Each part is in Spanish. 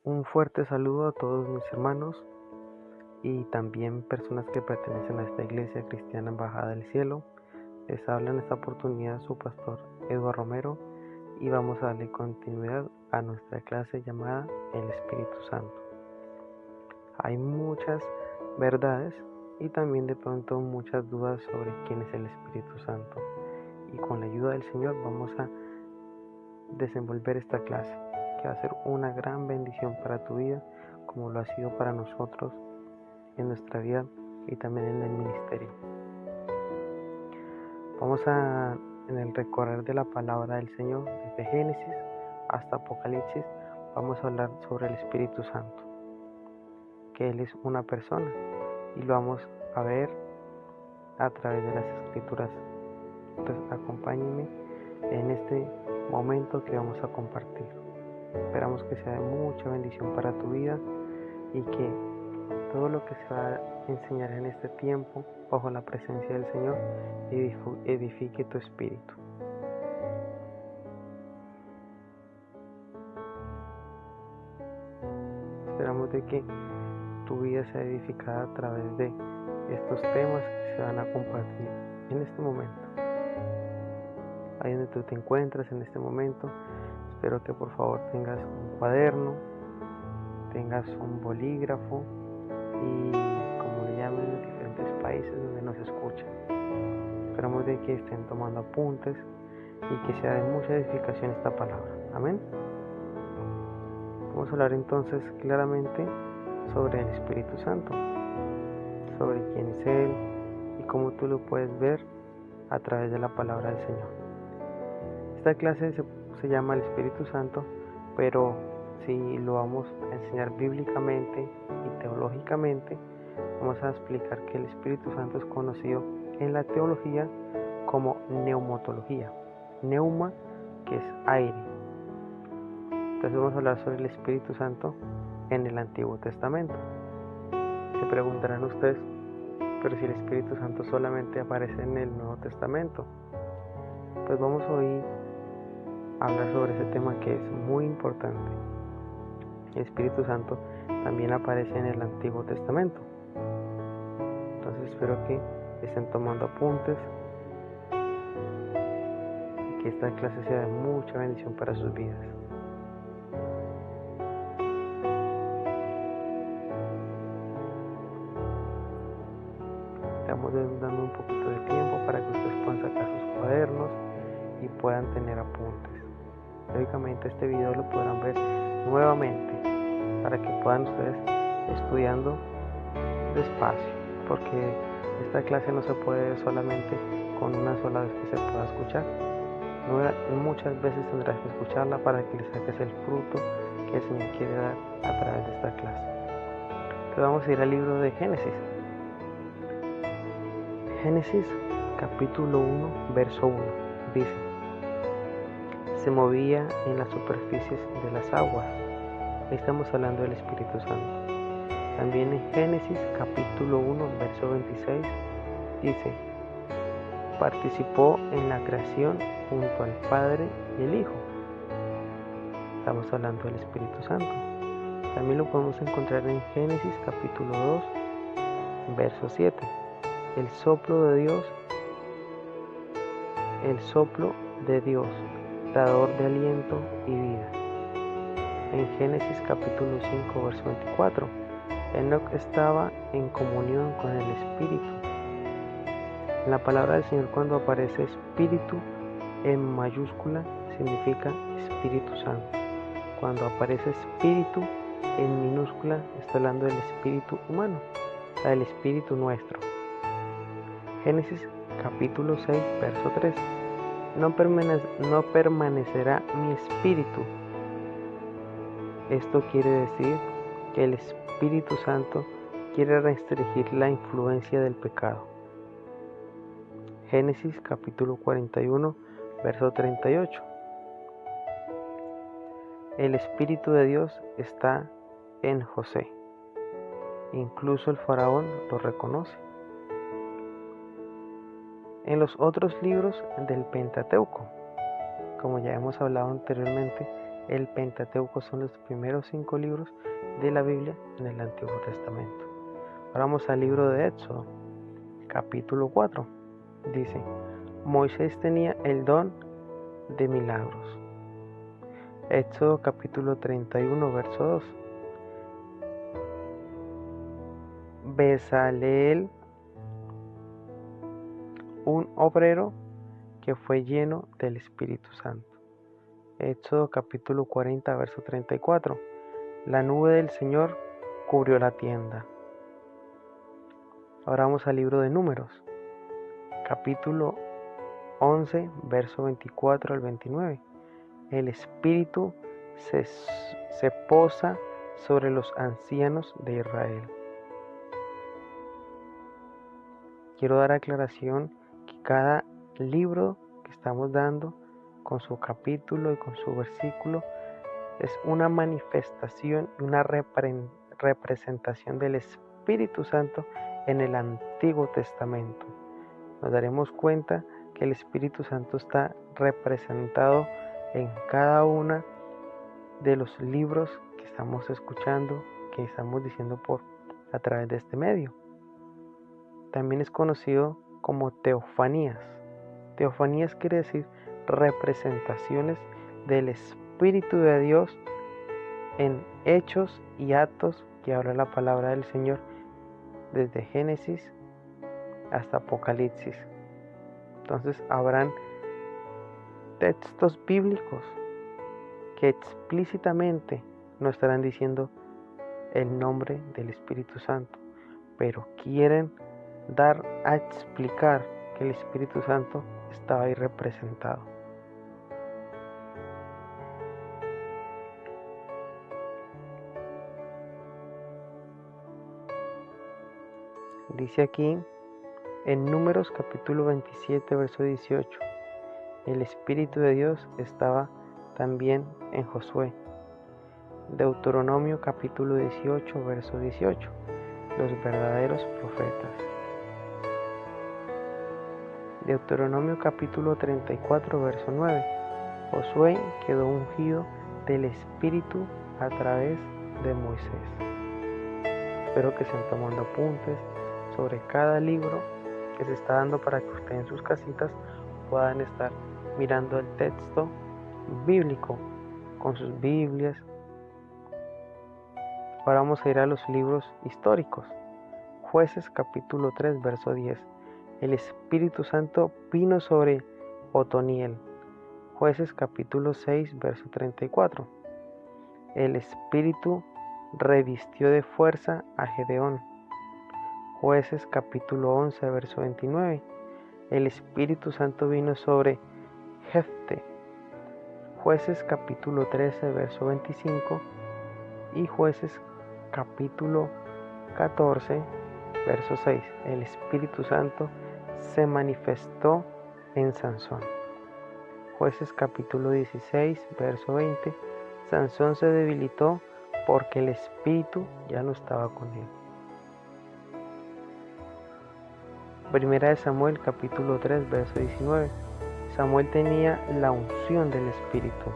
Un fuerte saludo a todos mis hermanos y también personas que pertenecen a esta iglesia cristiana Embajada del Cielo. Les habla en esta oportunidad su pastor Eduardo Romero y vamos a darle continuidad a nuestra clase llamada El Espíritu Santo. Hay muchas verdades y también de pronto muchas dudas sobre quién es el Espíritu Santo, y con la ayuda del Señor vamos a desenvolver esta clase, que va a ser una gran bendición para tu vida, como lo ha sido para nosotros en nuestra vida y también en el ministerio. Vamos a, en el recorrer de la palabra del Señor, desde Génesis hasta Apocalipsis, vamos a hablar sobre el Espíritu Santo, que Él es una persona, y lo vamos a ver a través de las Escrituras. Entonces acompáñenme en este momento que vamos a compartir. Esperamos que sea de mucha bendición para tu vida y que todo lo que se va a enseñar en este tiempo, bajo la presencia del Señor, edifique tu espíritu. Esperamos de que tu vida sea edificada a través de estos temas que se van a compartir en este momento. Ahí donde tú te encuentras en este momento, espero que por favor tengas un cuaderno, tengas un bolígrafo y como le llaman en diferentes países donde nos escuchan. Esperamos de que estén tomando apuntes y que sea de mucha edificación esta palabra. Amén. Vamos a hablar entonces claramente sobre el Espíritu Santo, sobre quién es Él y cómo tú lo puedes ver a través de la palabra del Señor. Esta clase se llama el Espíritu Santo, pero si lo vamos a enseñar bíblicamente y teológicamente, vamos a explicar que el Espíritu Santo es conocido en la teología como neumatología. Neuma, que es aire. Entonces vamos a hablar sobre el Espíritu Santo en el Antiguo Testamento. Se preguntarán ustedes, pero si el Espíritu Santo solamente aparece en el Nuevo Testamento. Pues vamos hoy a hablar sobre ese tema que es muy importante. El Espíritu Santo también aparece en el Antiguo Testamento. Entonces espero que estén tomando apuntes y que esta clase sea de mucha bendición para sus vidas. Estamos dando un poquito de tiempo para que ustedes puedan sacar sus cuadernos y puedan tener apuntes. Lógicamente este video lo podrán ver nuevamente para que puedan ustedes estudiando despacio, porque esta clase no se puede ver solamente con una sola vez que se pueda escuchar. Muchas veces tendrás que escucharla para que le saques el fruto que el Señor quiere dar a través de esta clase. Entonces vamos a ir al libro de Génesis. Génesis capítulo 1, verso 1, dice: se movía en las superficies de las aguas. Ahí estamos hablando del Espíritu Santo. También en Génesis capítulo 1, verso 26, dice: participó en la creación junto al Padre y el Hijo. Estamos hablando del Espíritu Santo. También lo podemos encontrar en Génesis capítulo 2, verso 7. El soplo de Dios, dador de aliento y vida. En Génesis capítulo 5, verso 24, Enoc estaba en comunión con el Espíritu. En la palabra del Señor, cuando aparece Espíritu en mayúscula, significa Espíritu Santo. Cuando aparece Espíritu en minúscula, está hablando del Espíritu humano, del Espíritu nuestro. Génesis capítulo 6, verso 3. No permanecerá mi espíritu. Esto quiere decir que el Espíritu Santo quiere restringir la influencia del pecado. Génesis capítulo 41, verso 38. El Espíritu de Dios está en José. Incluso el faraón lo reconoce. En los otros libros del Pentateuco, como ya hemos hablado anteriormente, El Pentateuco son los primeros 5 libros de la Biblia en el Antiguo Testamento. Ahora vamos al libro de Éxodo, capítulo 4. Dice: Moisés tenía el don de milagros. Éxodo capítulo 31, verso 2. Bezaleel, un obrero que fue lleno del Espíritu Santo. Éxodo capítulo 40, verso 34. La nube del Señor cubrió la tienda. Ahora vamos al libro de Números, capítulo 11, verso 24 al 29. El Espíritu se posa sobre los ancianos de Israel. Quiero dar aclaración que cada libro que estamos dando, con su capítulo y con su versículo, es una manifestación y una representación del Espíritu Santo en el Antiguo Testamento. Nos daremos cuenta que el Espíritu Santo está representado en cada uno de los libros que estamos escuchando, que estamos diciendo a través de este medio. También es conocido como teofanías. Teofanías quiere decir representaciones del Espíritu de Dios en hechos y actos que habla la palabra del Señor desde Génesis hasta Apocalipsis. Entonces habrán textos bíblicos que explícitamente no estarán diciendo el nombre del Espíritu Santo, pero quieren dar a explicar que el Espíritu Santo estaba ahí representado. Dice aquí en Números capítulo 27, verso 18, el Espíritu de Dios estaba también en Josué. Deuteronomio capítulo 18, verso 18, los verdaderos profetas. Deuteronomio capítulo 34, verso 9, Josué quedó ungido del Espíritu a través de Moisés. Espero que estén tomando apuntes sobre cada libro que se está dando para que ustedes en sus casitas puedan estar mirando el texto bíblico con sus Biblias. Ahora vamos a ir a los libros históricos. Jueces capítulo 3, verso 10. El Espíritu Santo vino sobre Otoniel. Jueces capítulo 6, verso 34. El Espíritu revistió de fuerza a Gedeón. Jueces capítulo 11, verso 29. El Espíritu Santo vino sobre Jefte. Jueces capítulo 13, verso 25. Y Jueces capítulo 14, verso 6. El Espíritu Santo se manifestó en Sansón. Jueces capítulo 16, verso 20. Sansón se debilitó porque el Espíritu ya no estaba con él. Primera de Samuel capítulo 3, verso 19. Samuel tenía la unción del Espíritu.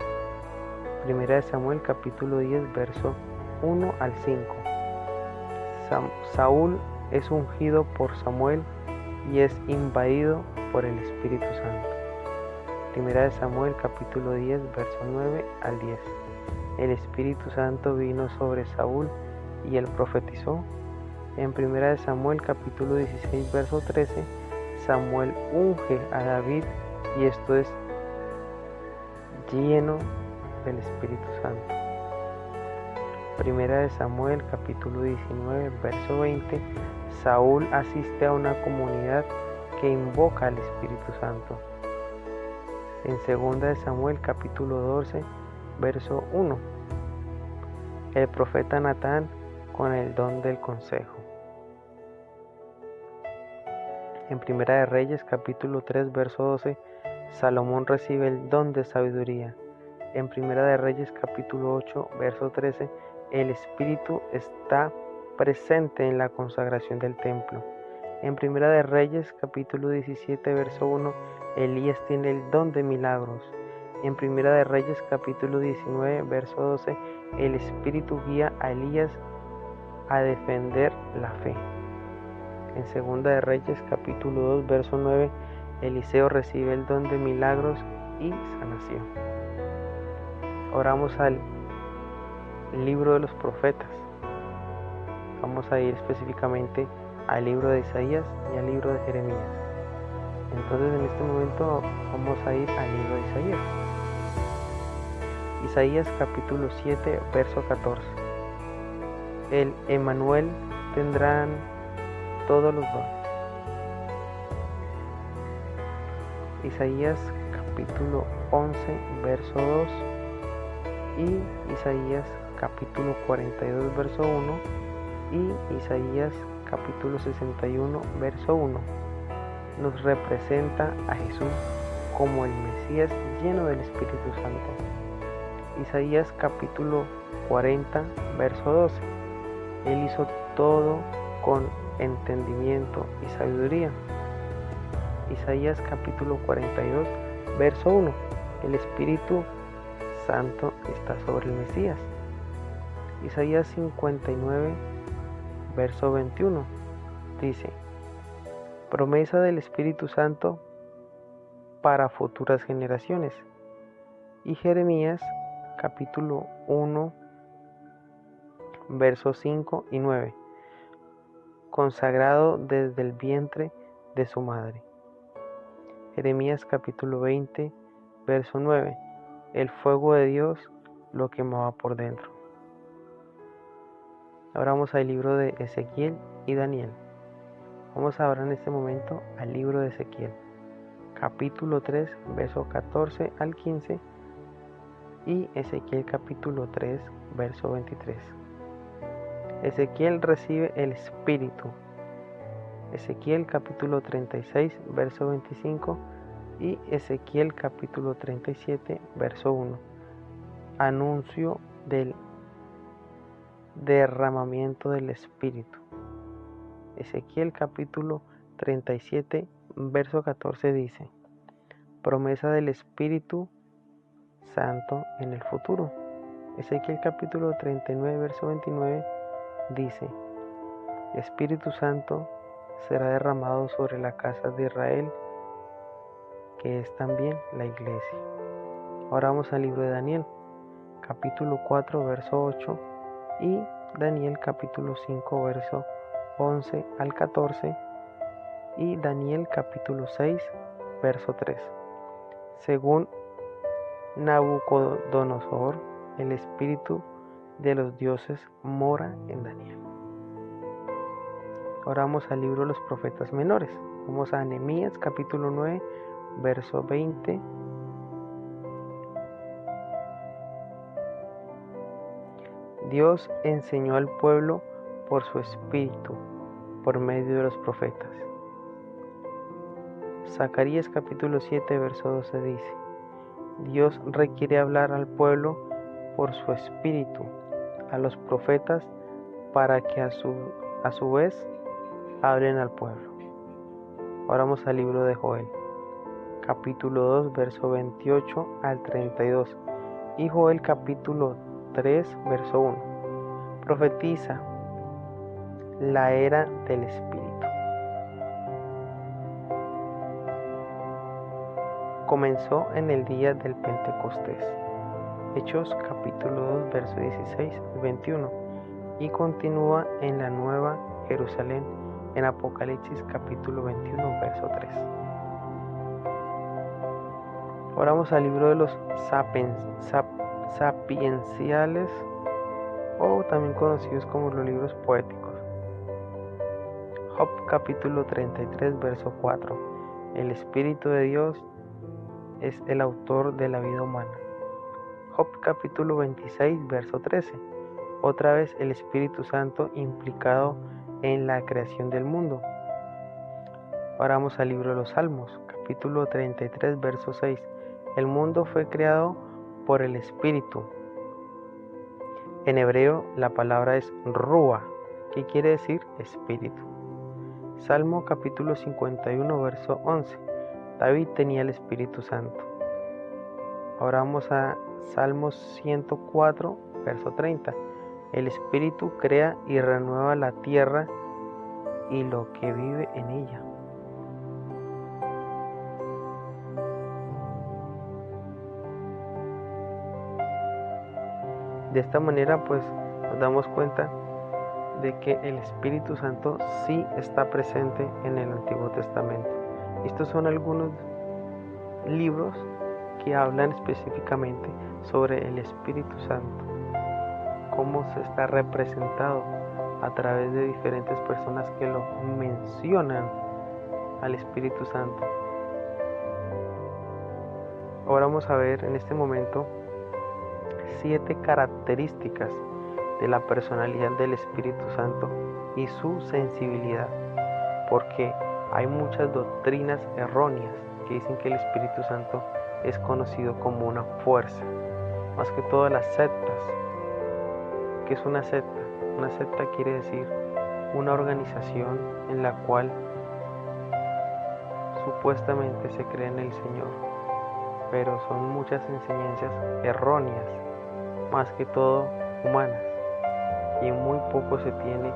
Primera de Samuel capítulo 10, verso 1 al 5. Saúl es ungido por Samuel y es invadido por el Espíritu Santo. Primera de Samuel capítulo 10, verso 9 al 10. El Espíritu Santo vino sobre Saúl y él profetizó. En Primera de Samuel capítulo 16, verso 13, Samuel unge a David y esto es lleno del Espíritu Santo. Primera de Samuel capítulo 19, verso 20, Saúl asiste a una comunidad que invoca al Espíritu Santo. En Segunda de Samuel capítulo 12, verso 1, el profeta Natán con el don del consejo. En Primera de Reyes capítulo 3, verso 12, Salomón recibe el don de sabiduría. En Primera de Reyes capítulo 8, verso 13, el Espíritu está presente en la consagración del templo. En Primera de Reyes capítulo 17, verso 1, Elías tiene el don de milagros. En Primera de Reyes capítulo 19, verso 12, el Espíritu guía a Elías a defender la fe. En Segunda de Reyes capítulo 2, verso 9, Eliseo recibe el don de milagros y sanación. Oramos al libro de los profetas. Vamos a ir específicamente al libro de Isaías y al libro de Jeremías. Entonces en este momento vamos a ir al libro de Isaías. Isaías capítulo 7, verso 14. El Emmanuel tendrán todos los dones. Isaías capítulo 11, verso 2 y Isaías capítulo 42, verso 1 y Isaías capítulo 61, verso 1 nos representa a Jesús como el Mesías lleno del Espíritu Santo. Isaías capítulo 40, verso 12. Él hizo todo con entendimiento y sabiduría. Isaías capítulo 42, verso 1. El Espíritu Santo está sobre el Mesías. Isaías 59, verso 21. Dice: promesa del Espíritu Santo para futuras generaciones. Y Jeremías capítulo 1, versos 5 y 9. Consagrado desde el vientre de su madre. Jeremías capítulo 20, verso 9. El fuego de Dios lo quemaba por dentro. Ahora vamos al libro de Ezequiel y Daniel. Vamos ahora en este momento al libro de Ezequiel, capítulo 3, verso 14 al 15 y Ezequiel capítulo 3, verso 23. Ezequiel recibe el Espíritu. Ezequiel capítulo 36, verso 25 y Ezequiel capítulo 37, verso 1. Anuncio del derramamiento del Espíritu. Ezequiel capítulo 37, verso 14 dice: promesa del Espíritu Santo en el futuro. Ezequiel capítulo 39, verso 29 dice: Espíritu Santo será derramado sobre la casa de Israel, que es también la iglesia. Ahora vamos al libro de Daniel, capítulo 4, verso 8 y Daniel capítulo 5, verso 11 al 14 y Daniel capítulo 6, verso 3. Según Nabucodonosor, el espíritu de los dioses mora en Daniel. Ahora vamos al libro de los profetas menores. Vamos a Nehemías capítulo 9, verso 20. Dios enseñó al pueblo por su espíritu, por medio de los profetas. Zacarías capítulo 7, verso 12 dice: Dios requiere hablar al pueblo por su espíritu, a los profetas, para que a su vez hablen al pueblo. Ahora vamos al libro de Joel, capítulo 2, verso 28 al 32 y Joel capítulo 3, verso 1. Profetiza la era del Espíritu. Comenzó en el día del Pentecostés. Hechos capítulo 2, verso 16 y 21. Y continúa en la Nueva Jerusalén en Apocalipsis capítulo 21, verso 3. Ahora vamos al libro de los sapienciales, o también conocidos como los libros poéticos. Job capítulo 33, verso 4. El Espíritu de Dios es el autor de la vida humana. Job capítulo 26, verso 13. Otra vez el Espíritu Santo implicado en la creación del mundo. Ahora vamos al libro de los Salmos, capítulo 33, verso 6. El mundo fue creado por el Espíritu. En hebreo la palabra es Rúa, que quiere decir espíritu. Salmo capítulo 51, verso 11. David tenía el Espíritu Santo. Ahora vamos a Salmos 104, verso 30. El Espíritu crea y renueva la tierra y lo que vive en ella. De esta manera pues nos damos cuenta de que el Espíritu Santo sí está presente en el Antiguo Testamento. Estos son algunos libros que hablan específicamente sobre el Espíritu Santo, cómo se está representado a través de diferentes personas que lo mencionan al Espíritu Santo. Ahora vamos a ver en este momento 7 características de la personalidad del Espíritu Santo y su sensibilidad, porque hay muchas doctrinas erróneas que dicen que el Espíritu Santo es conocido como una fuerza, más que todas las sectas. ¿Qué es una secta? Una secta quiere decir una organización en la cual supuestamente se cree en el Señor, pero son muchas enseñanzas erróneas, más que todo humanas, y muy poco se tiene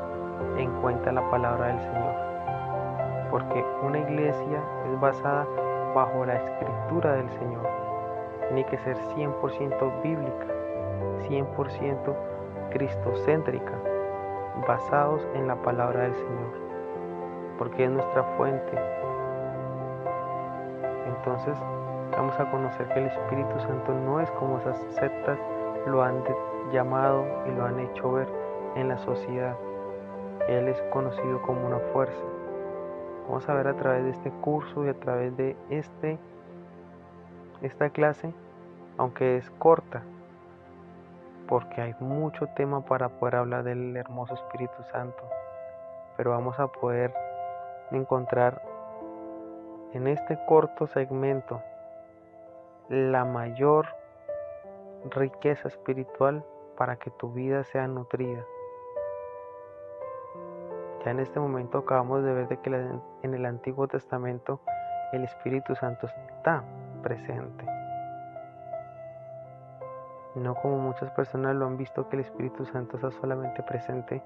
en cuenta la palabra del Señor, porque una iglesia es basada bajo la escritura del Señor. Tiene que ser 100% bíblica, 100% cristocéntrica, basados en la palabra del Señor, porque es nuestra fuente. Entonces vamos a conocer que el Espíritu Santo no es como esas sectas lo han llamado y lo han hecho ver en la sociedad. Él es conocido como una fuerza. Vamos a ver a través de este curso y a través de esta clase, aunque es corta, porque hay mucho tema para poder hablar del hermoso Espíritu Santo, pero vamos a poder encontrar en este corto segmento la mayor riqueza espiritual para que tu vida sea nutrida. Ya en este momento acabamos de ver de que en el Antiguo Testamento el Espíritu Santo está presente. No como muchas personas lo han visto, que el Espíritu Santo está solamente presente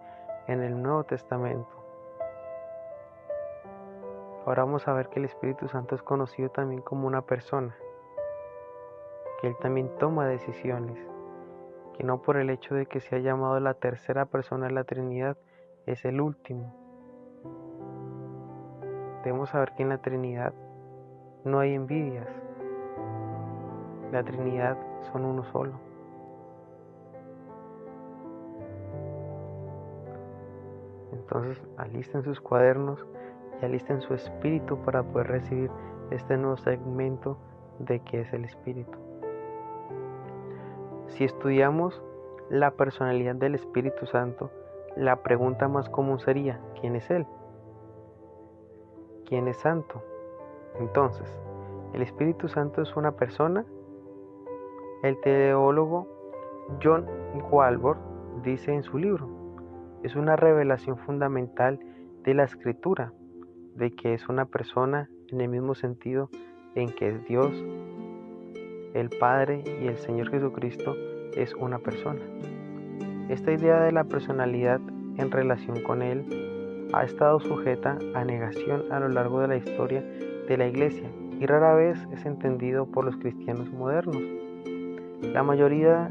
en el Nuevo Testamento. Ahora vamos a ver que el Espíritu Santo es conocido también como una persona, que Él también toma decisiones, que no por el hecho de que sea llamado la tercera persona de la Trinidad es el último. Debemos saber que en la Trinidad no hay envidias. La Trinidad son uno solo. Entonces alisten sus cuadernos y alisten su espíritu para poder recibir este nuevo segmento de qué es el Espíritu. Si estudiamos la personalidad del Espíritu Santo, la pregunta más común sería: ¿quién es Él? ¿Quién es santo? Entonces, ¿el Espíritu Santo es una persona? El teólogo John Walvoord dice en su libro: es una revelación fundamental de la Escritura, de que es una persona en el mismo sentido en que es Dios, el Padre y el Señor Jesucristo es una persona. Esta idea de la personalidad en relación con Él ha estado sujeta a negación a lo largo de la historia de la Iglesia y rara vez es entendido por los cristianos modernos. La mayoría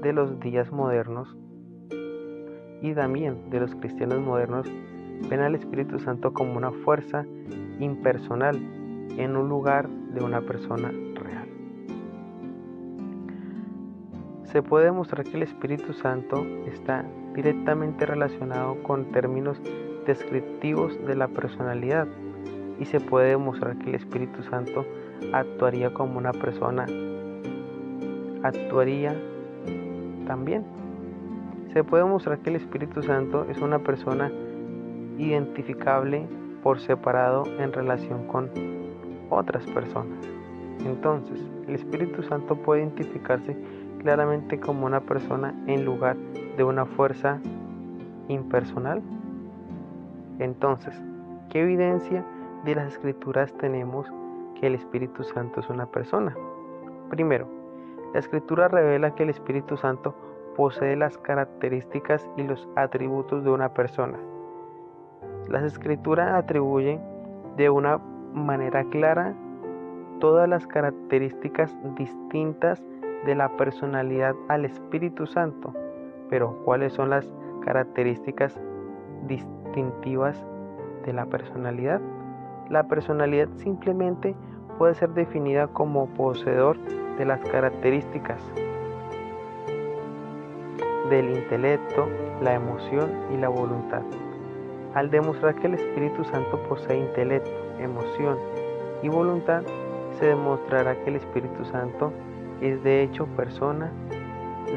de los días modernos y también de los cristianos modernos ven al Espíritu Santo como una fuerza impersonal en un lugar de una persona real. Se puede demostrar que el Espíritu Santo está directamente relacionado con términos descriptivos de la personalidad y se puede demostrar que el Espíritu Santo actuaría como una persona. Actuaría también. Se puede mostrar que el Espíritu Santo es una persona identificable por separado en relación con otras personas. Entonces, el Espíritu Santo puede identificarse claramente como una persona en lugar de una fuerza impersonal. Entonces, ¿qué evidencia de las Escrituras tenemos que el Espíritu Santo es una persona? Primero, La Escritura revela que el Espíritu Santo posee las características y los atributos de una persona. Las Escrituras atribuyen de una manera clara todas las características distintas de la personalidad al Espíritu Santo. Pero, ¿cuáles son las características distintivas de la personalidad? La personalidad simplemente puede ser definida como poseedor de las características del intelecto, la emoción y la voluntad. Al demostrar que el Espíritu Santo posee intelecto, emoción y voluntad, se demostrará que el Espíritu Santo es de hecho persona,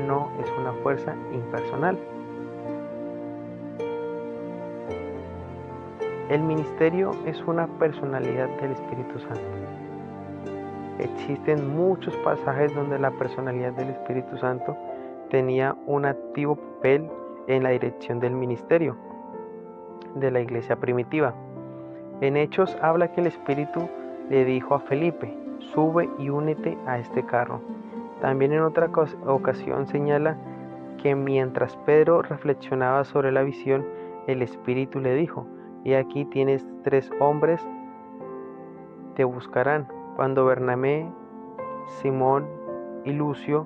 no es una fuerza impersonal. El ministerio es una personalidad del Espíritu Santo. Existen muchos pasajes donde la personalidad del Espíritu Santo tenía un activo papel en la dirección del ministerio de la iglesia primitiva. En Hechos habla que el Espíritu le dijo a Felipe: sube y únete a este carro. También en otra ocasión señala que mientras Pedro reflexionaba sobre la visión, el Espíritu le dijo: y aquí tienes 3 hombres te buscarán. Cuando Bernabé, Simón y Lucio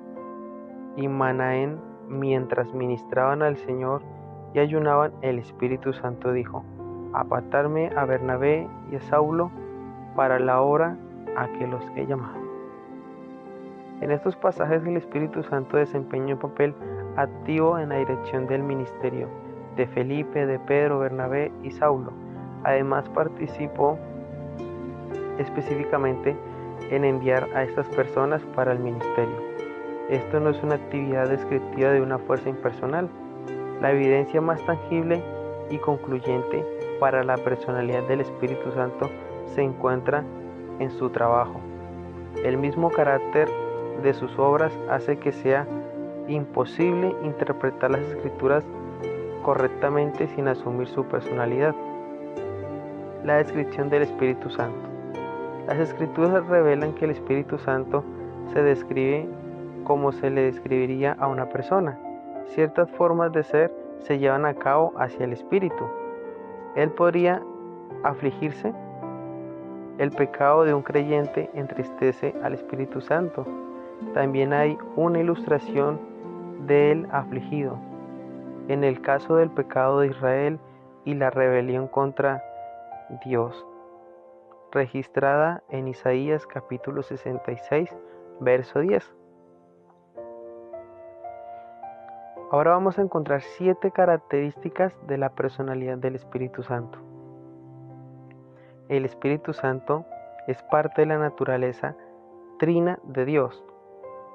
y Manaén, mientras ministraban al Señor y ayunaban, el Espíritu Santo dijo: apartarme a Bernabé y a Saulo para la obra a que los he llamado. En estos pasajes el Espíritu Santo desempeñó un papel activo en la dirección del ministerio de Felipe, de Pedro, Bernabé y Saulo. Además participó específicamente en enviar a estas personas para el ministerio. Esto no es una actividad descriptiva de una fuerza impersonal. La evidencia más tangible y concluyente para la personalidad del Espíritu Santo se encuentra en su trabajo. El mismo carácter de sus obras hace que sea imposible interpretar las Escrituras correctamente sin asumir su personalidad. La descripción del Espíritu Santo. Las Escrituras revelan que el Espíritu Santo se describe como se le describiría a una persona. Ciertas formas de ser se llevan a cabo hacia el Espíritu. Él podría afligirse. El pecado de un creyente entristece al Espíritu Santo. También hay una ilustración del afligido. En el caso del pecado de Israel y la rebelión contra Dios, registrada en Isaías capítulo 66, verso 10. Ahora vamos a encontrar 7 características de la personalidad del Espíritu Santo. El Espíritu Santo es parte de la naturaleza trina de Dios,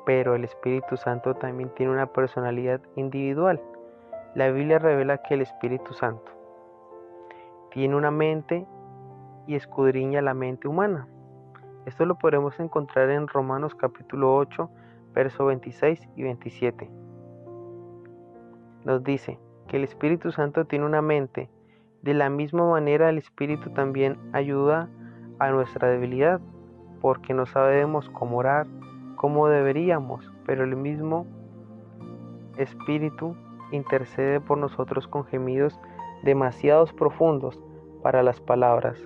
pero el Espíritu Santo también tiene una personalidad individual. La Biblia revela que el Espíritu Santo tiene una mente y escudriña la mente humana. Esto lo podemos encontrar en Romanos capítulo 8, versos 26 y 27. Nos dice que el Espíritu Santo tiene una mente. De la misma manera, el Espíritu también ayuda a nuestra debilidad, porque no sabemos cómo orar como deberíamos, pero el mismo Espíritu intercede por nosotros con gemidos demasiado profundos para las palabras.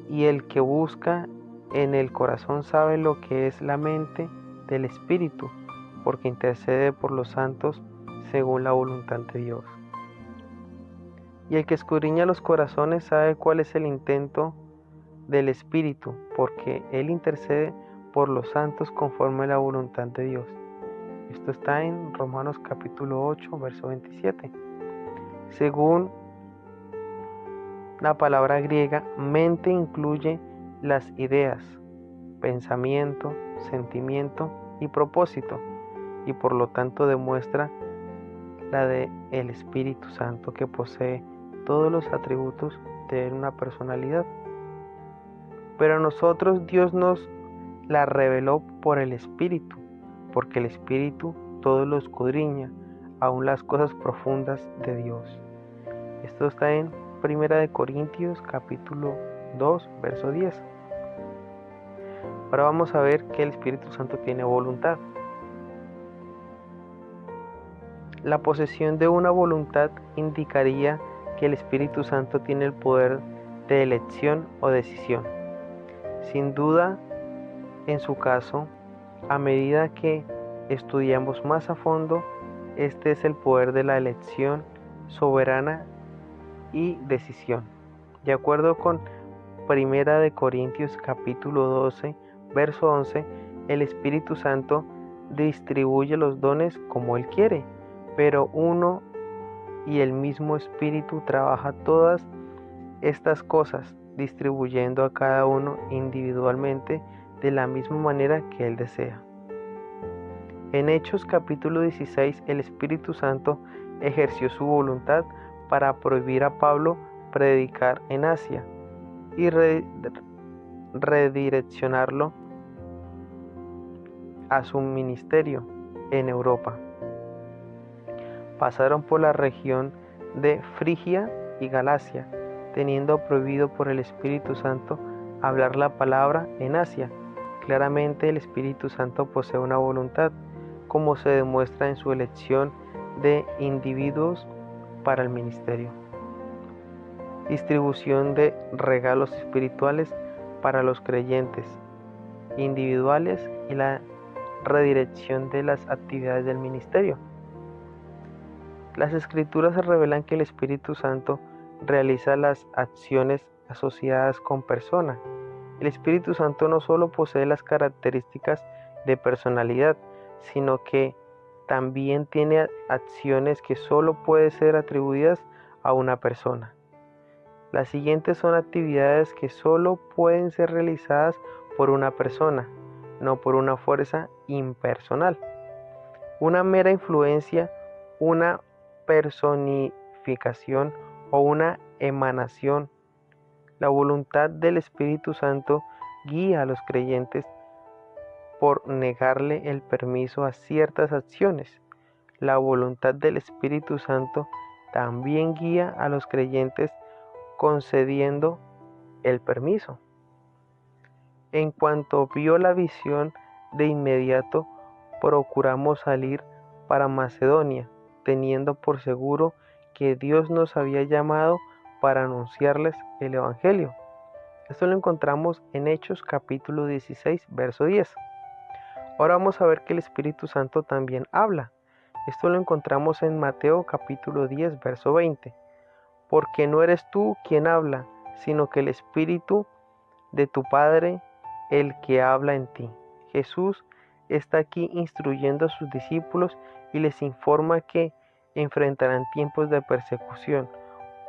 Y el que busca en el corazón sabe lo que es la mente del Espíritu, porque intercede por los santos según la voluntad de Dios. Y el que escudriña los corazones sabe cuál es el intento del Espíritu, porque Él intercede por los santos conforme a la voluntad de Dios. Esto está en Romanos capítulo 8, verso 27. Según la palabra griega, mente incluye las ideas, pensamiento, sentimiento y propósito, y por lo tanto demuestra la de el Espíritu Santo, que posee todos los atributos de una personalidad. Pero a nosotros Dios nos la reveló por el Espíritu, porque el Espíritu todo lo escudriña, aun las cosas profundas de Dios. Esto está en 1 Corintios capítulo 2, verso 10. Ahora vamos a ver que el Espíritu Santo tiene voluntad. La posesión de una voluntad indicaría que el Espíritu Santo tiene el poder de elección o decisión. Sin duda, en su caso, a medida que estudiamos más a fondo, este es el poder de la elección soberana y decisión. De acuerdo con 1 Corintios capítulo 12, verso 11, el Espíritu Santo distribuye los dones como Él quiere, pero uno y el mismo Espíritu trabaja todas estas cosas, distribuyendo a cada uno individualmente de la misma manera que Él desea. En Hechos capítulo 16, el Espíritu Santo ejerció su voluntad para prohibir a Pablo predicar en Asia y redireccionarlo a su ministerio en Europa. Pasaron por la región de Frigia y Galacia, teniendo prohibido por el Espíritu Santo hablar la palabra en Asia. Claramente el Espíritu Santo posee una voluntad, como se demuestra en su elección de individuos para el ministerio. Distribución de regalos espirituales para los creyentes individuales y la redirección de las actividades del ministerio. Las Escrituras revelan que el Espíritu Santo realiza las acciones asociadas con persona. El Espíritu Santo no solo posee las características de personalidad, sino que también tiene acciones que solo pueden ser atribuidas a una persona. Las siguientes son actividades que solo pueden ser realizadas por una persona, no por una fuerza impersonal. Una mera influencia, una personificación o una emanación. La voluntad del Espíritu Santo guía a los creyentes por negarle el permiso a ciertas acciones. La voluntad del Espíritu Santo también guía a los creyentes concediendo el permiso. En cuanto vio la visión, de inmediato procuramos salir para Macedonia, teniendo por seguro que Dios nos había llamado para anunciarles el Evangelio. Esto lo encontramos en Hechos capítulo 16, verso 10. Ahora vamos a ver que el Espíritu Santo también habla. Esto lo encontramos en Mateo capítulo 10, verso 20. Porque no eres tú quien habla, sino que el Espíritu de tu Padre, el que habla en ti. Jesús está aquí instruyendo a sus discípulos y les informa que enfrentarán tiempos de persecución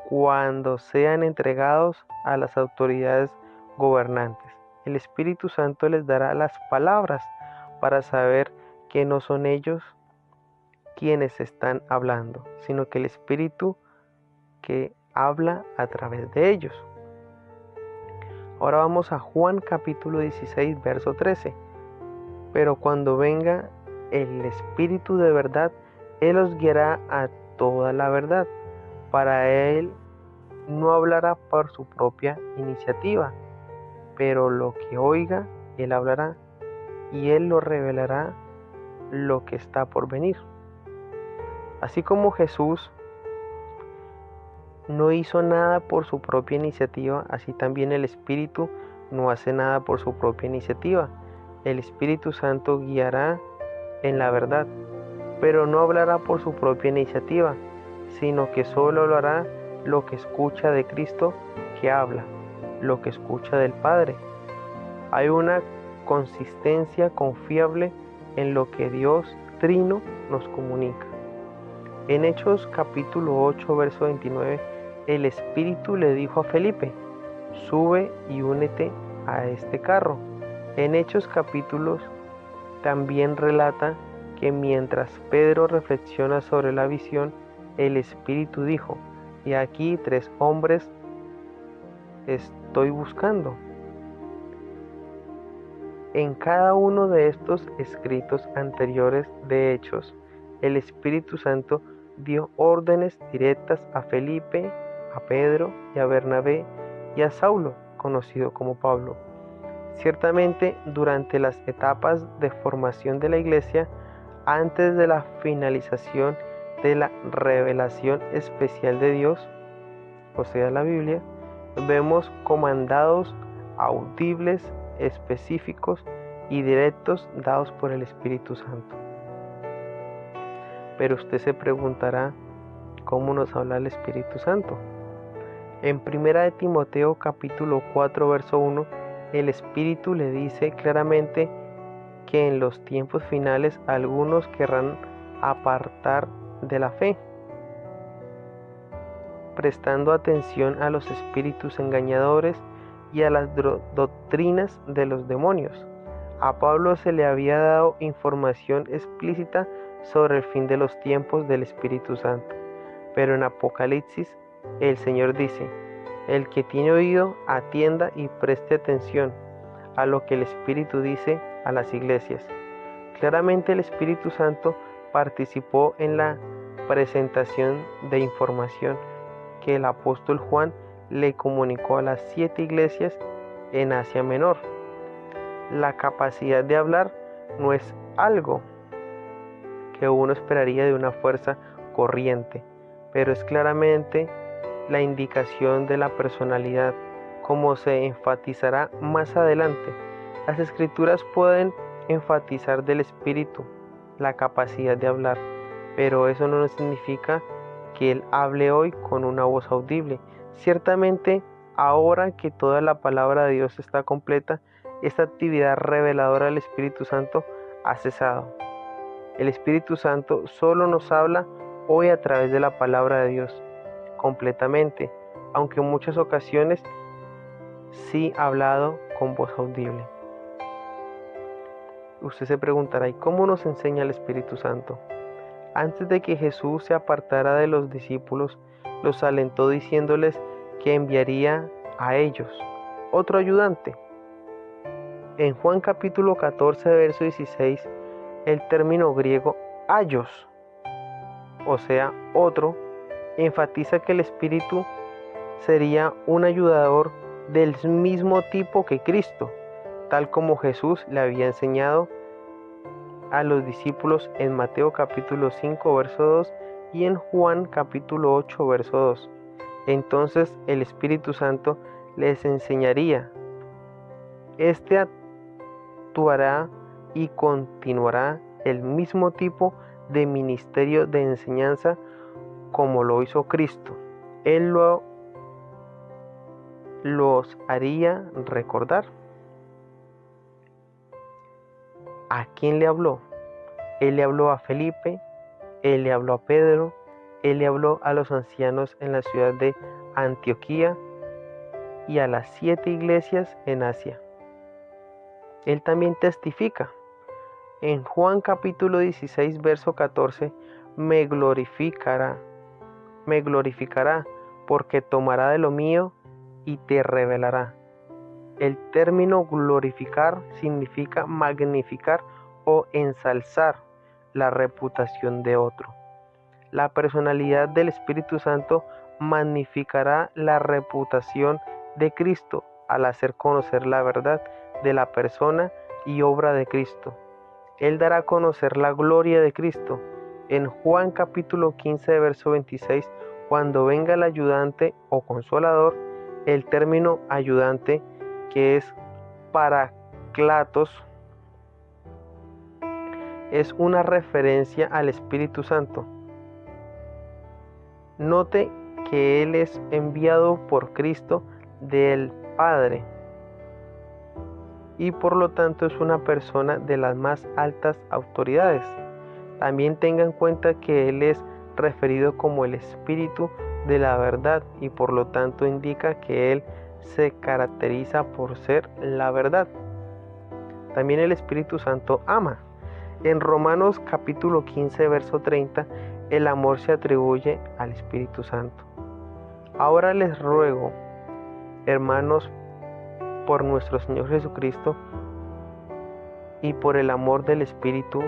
cuando sean entregados a las autoridades gobernantes. El Espíritu Santo les dará las palabras para saber que no son ellos quienes están hablando, sino que el Espíritu que habla a través de ellos. Ahora vamos a Juan capítulo 16, verso 13. Pero cuando venga el Espíritu de verdad, Él os guiará a toda la verdad. Para Él no hablará por su propia iniciativa, pero lo que oiga, Él hablará, y Él lo revelará lo que está por venir. Así como Jesús no hizo nada por su propia iniciativa, así también el Espíritu no hace nada por su propia iniciativa. El Espíritu Santo guiará en la verdad, pero no hablará por su propia iniciativa, sino que solo hablará lo que escucha de Cristo que habla, lo que escucha del Padre. Hay una consistencia confiable en lo que Dios Trino nos comunica. En Hechos capítulo 8, verso 29, el Espíritu le dijo a Felipe: sube y únete a este carro. En Hechos capítulos también relata que mientras Pedro reflexiona sobre la visión, el Espíritu dijo: y aquí 3 hombres estoy buscando. En cada uno de estos escritos anteriores de Hechos, el Espíritu Santo dio órdenes directas a Felipe, a Pedro y a Bernabé y a Saulo, conocido como Pablo. Ciertamente, durante las etapas de formación de la Iglesia, antes de la finalización de la revelación especial de Dios, o sea, la Biblia, vemos comandados audibles, específicos y directos dados por el Espíritu Santo. Pero usted se preguntará, ¿cómo nos habla el Espíritu Santo? En 1 de Timoteo capítulo 4 verso 1, el Espíritu le dice claramente que en los tiempos finales algunos querrán apartar de la fe, prestando atención a los espíritus engañadores y a las doctrinas de los demonios. A Pablo se le había dado información explícita sobre el fin de los tiempos del Espíritu Santo, pero en Apocalipsis el Señor dice: el que tiene oído, atienda y preste atención a lo que el Espíritu dice a las iglesias. Claramente el Espíritu Santo participó en la presentación de información que el apóstol Juan le comunicó a las 7 iglesias en Asia Menor. La capacidad de hablar no es algo que uno esperaría de una fuerza corriente, pero es claramente la indicación de la personalidad, como se enfatizará más adelante. Las escrituras pueden enfatizar del espíritu la capacidad de hablar, pero eso no significa que él hable hoy con una voz audible. Ciertamente, ahora que toda la palabra de Dios está completa, esta actividad reveladora del Espíritu Santo ha cesado. El Espíritu Santo solo nos habla hoy a través de la palabra de Dios, completamente, aunque en muchas ocasiones sí ha hablado con voz audible. Usted se preguntará, ¿y cómo nos enseña el Espíritu Santo? Antes de que Jesús se apartara de los discípulos, los alentó diciéndoles que enviaría a ellos otro ayudante. En Juan capítulo 14, verso 16, el término griego ayos, o sea, otro, enfatiza que el Espíritu sería un ayudador del mismo tipo que Cristo, tal como Jesús le había enseñado a los discípulos en Mateo capítulo 5 verso 2 y en Juan capítulo 8 verso 2. Entonces el Espíritu Santo les enseñaría. Este actuará y continuará el mismo tipo de ministerio de enseñanza como lo hizo Cristo. Él los haría recordar. ¿A quién le habló? Él le habló a Felipe, él le habló a Pedro, él le habló a los ancianos en la ciudad de Antioquía y a las 7 iglesias en Asia. Él también testifica. En Juan capítulo 16, verso 14, me glorificará, porque tomará de lo mío y te revelará. El término glorificar significa magnificar o ensalzar la reputación de otro. La personalidad del Espíritu Santo magnificará la reputación de Cristo al hacer conocer la verdad de la persona y obra de Cristo. Él dará a conocer la gloria de Cristo. En Juan capítulo 15, verso 26, cuando venga el ayudante o consolador, el término ayudante, que es Paraclatos, es una referencia al Espíritu Santo. Note que Él es enviado por Cristo del Padre y por lo tanto es una persona de las más altas autoridades. También tenga en cuenta que Él es referido como el Espíritu de la verdad y por lo tanto indica que Él se caracteriza por ser la verdad. También el Espíritu Santo ama. En Romanos capítulo 15, verso 30, el amor se atribuye al Espíritu Santo. Ahora les ruego, hermanos, por nuestro Señor Jesucristo y por el amor del Espíritu,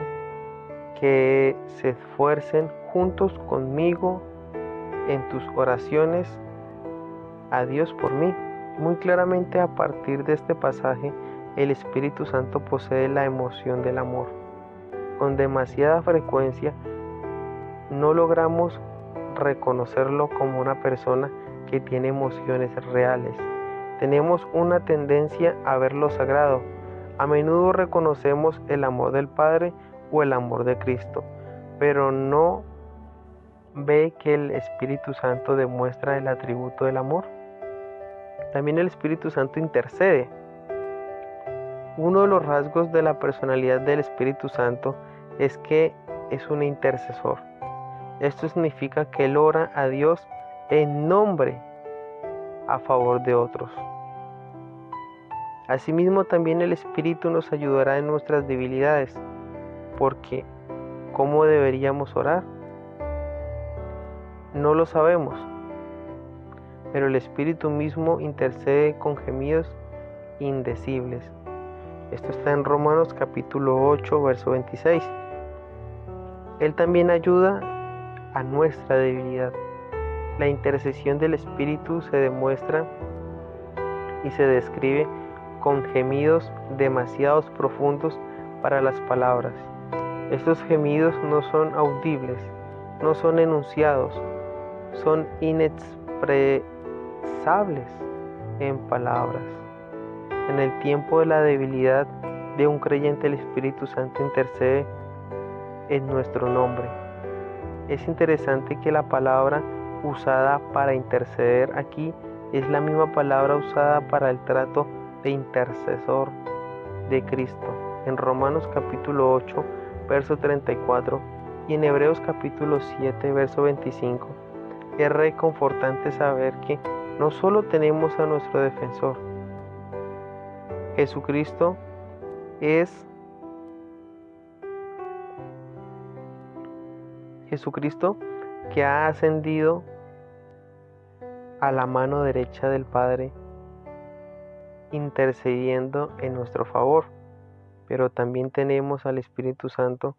que se esfuercen juntos conmigo en tus oraciones a Dios por mí. Muy claramente a partir de este pasaje el Espíritu Santo posee la emoción del amor. Con demasiada frecuencia no logramos reconocerlo como una persona que tiene emociones reales. Tenemos una tendencia a ver lo sagrado. A menudo reconocemos el amor del Padre o el amor de Cristo, pero no ve que el Espíritu Santo demuestra el atributo del amor. También el Espíritu Santo intercede. Uno de los rasgos de la personalidad del Espíritu Santo es que es un intercesor. Esto significa que Él ora a Dios en nombre a favor de otros. Asimismo, también el Espíritu nos ayudará en nuestras debilidades, porque ¿cómo deberíamos orar? No lo sabemos, pero el Espíritu mismo intercede con gemidos indecibles. Esto está en Romanos capítulo 8, verso 26. Él también ayuda a nuestra debilidad. La intercesión del Espíritu se demuestra y se describe con gemidos demasiado profundos para las palabras. Estos gemidos no son audibles, no son enunciados, son inexpresables en palabras. En el tiempo de la debilidad de un creyente, el Espíritu Santo intercede en nuestro nombre. Es interesante que la palabra usada para interceder aquí es la misma palabra usada para el trato de intercesor de Cristo en Romanos capítulo 8, verso 34 y en Hebreos capítulo 7, verso 25. Es reconfortante saber que no solo tenemos a nuestro defensor, Jesucristo que ha ascendido a la mano derecha del Padre, intercediendo en nuestro favor, pero también tenemos al Espíritu Santo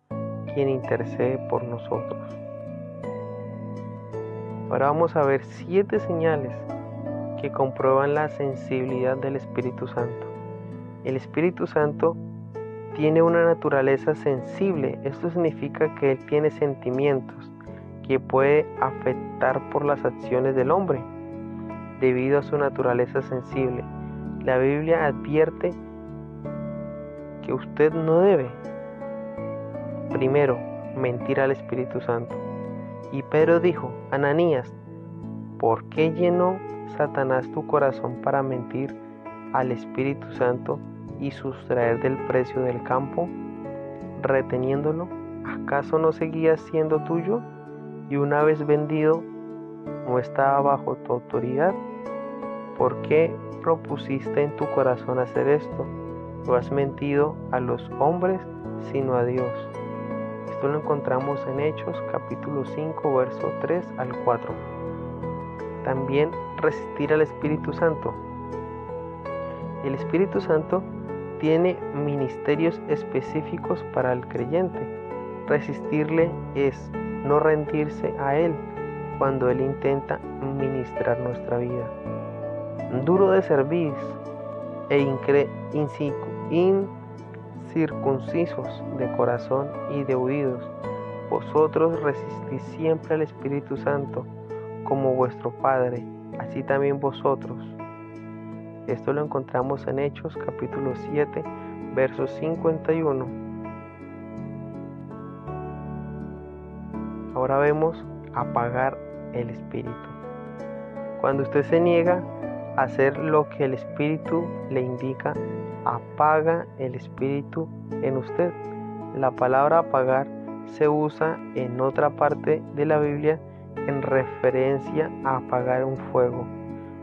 quien intercede por nosotros. Ahora vamos a ver 7 señales que comprueban la sensibilidad del Espíritu Santo. El Espíritu Santo tiene una naturaleza sensible. Esto significa que Él tiene sentimientos que puede afectar por las acciones del hombre debido a su naturaleza sensible. La Biblia advierte que usted no debe, primero, mentir al Espíritu Santo. Y Pedro dijo: Ananías, ¿por qué llenó Satanás tu corazón para mentir al Espíritu Santo y sustraer del precio del campo, reteniéndolo? ¿Acaso no seguía siendo tuyo? Y una vez vendido, ¿no estaba bajo tu autoridad? ¿Por qué propusiste en tu corazón hacer esto? No has mentido a los hombres, sino a Dios. Esto lo encontramos en Hechos capítulo 5, verso 3 al 4. También resistir al Espíritu Santo. El Espíritu Santo tiene ministerios específicos para el creyente. Resistirle es no rendirse a Él cuando Él intenta ministrar nuestra vida. Duro de cerviz e incircuncisos de corazón y de oídos, vosotros resistís siempre al Espíritu Santo como vuestro Padre, así también vosotros. Esto lo encontramos en Hechos capítulo 7, verso 51. Ahora vemos apagar el Espíritu. Cuando usted se niega a hacer lo que el Espíritu le indica, apaga el Espíritu en usted. La palabra apagar se usa en otra parte de la Biblia en referencia a apagar un fuego.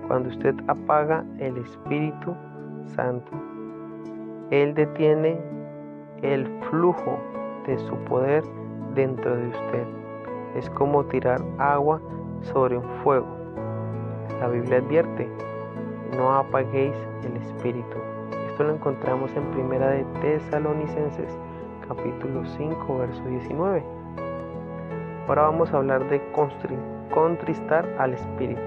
Cuando usted apaga el Espíritu Santo, Él detiene el flujo de su poder dentro de usted. Es como tirar agua sobre un fuego. La Biblia advierte: no apaguéis el Espíritu. Esto lo encontramos en Primera de Tesalonicenses capítulo 5, verso 19. Ahora vamos a hablar de contristar al Espíritu.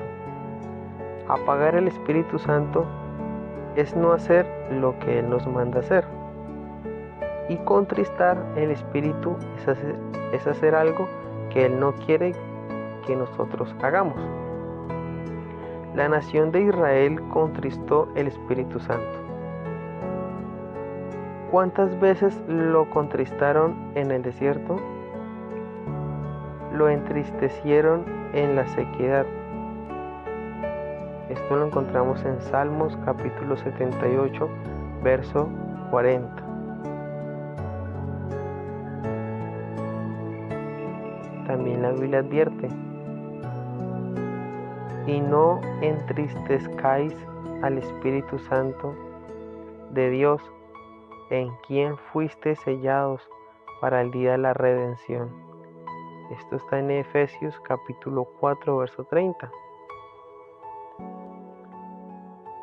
Apagar el Espíritu Santo es no hacer lo que Él nos manda hacer. Y contristar el Espíritu es hacer algo que Él no quiere que nosotros hagamos. La nación de Israel contristó el Espíritu Santo. ¿Cuántas veces lo contristaron en el desierto? Lo entristecieron en la sequedad. Esto lo encontramos en Salmos capítulo 78, verso 40. También la Biblia advierte: y no entristezcáis al Espíritu Santo de Dios, en quien fuiste sellados para el día de la redención. Esto está en Efesios capítulo 4, verso 30.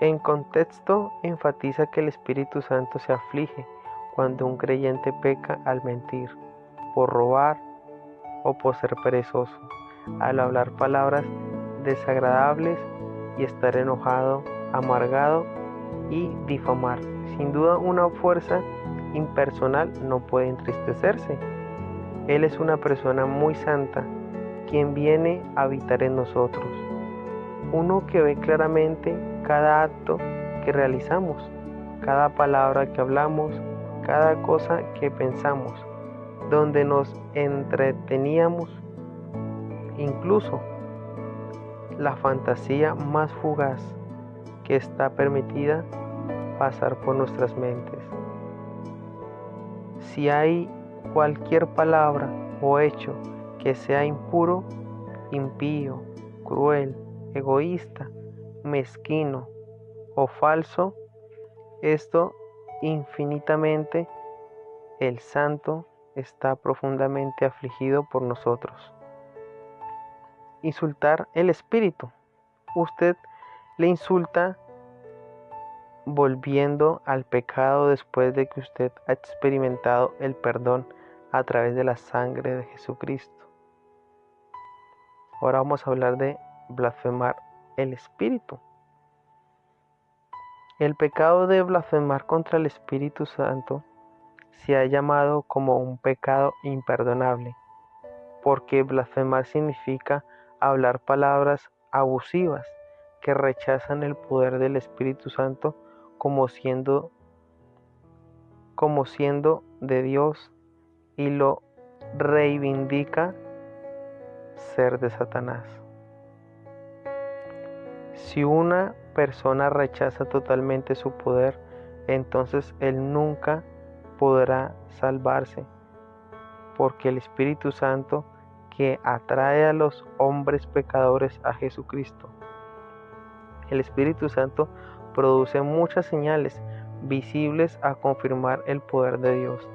En contexto, enfatiza que el Espíritu Santo se aflige cuando un creyente peca al mentir, por robar o por ser perezoso, al hablar palabras desagradables y estar enojado, amargado y difamar. Sin duda, una fuerza impersonal no puede entristecerse. Él es una persona muy santa, quien viene a habitar en nosotros. Uno que ve claramente cada acto que realizamos, cada palabra que hablamos, cada cosa que pensamos, donde nos entreteníamos, incluso la fantasía más fugaz que está permitida pasar por nuestras mentes. Si hay cualquier palabra o hecho que sea impuro, impío, cruel, egoísta, mezquino o falso, esto infinitamente el Santo está profundamente afligido por nosotros. Insultar el Espíritu. Usted le insulta volviendo al pecado después de que usted ha experimentado el perdón a través de la sangre de Jesucristo. Ahora vamos a hablar de blasfemar el Espíritu. El pecado de blasfemar contra el Espíritu Santo se ha llamado como un pecado imperdonable, porque blasfemar significa hablar palabras abusivas que rechazan el poder del Espíritu Santo como siendo de Dios y lo reivindica ser de Satanás. Si una persona rechaza totalmente su poder, entonces él nunca podrá salvarse, porque el Espíritu Santo que atrae a los hombres pecadores a Jesucristo. El Espíritu Santo produce muchas señales visibles a confirmar el poder de Dios.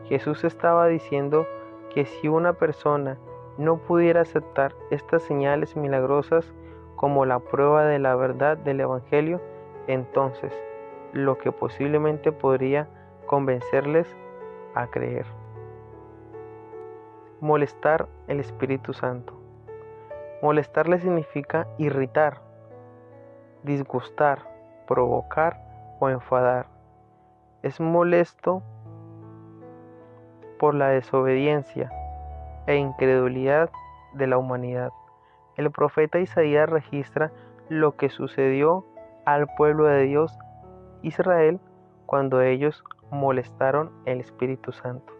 Jesús estaba diciendo que si una persona no pudiera aceptar estas señales milagrosas como la prueba de la verdad del Evangelio, entonces lo que posiblemente podría convencerles a creer. Molestar el Espíritu Santo. Molestarle significa irritar, disgustar, provocar o enfadar. Es molesto por la desobediencia e incredulidad de la humanidad. El profeta Isaías registra lo que sucedió al pueblo de Dios, Israel, cuando ellos molestaron el Espíritu Santo.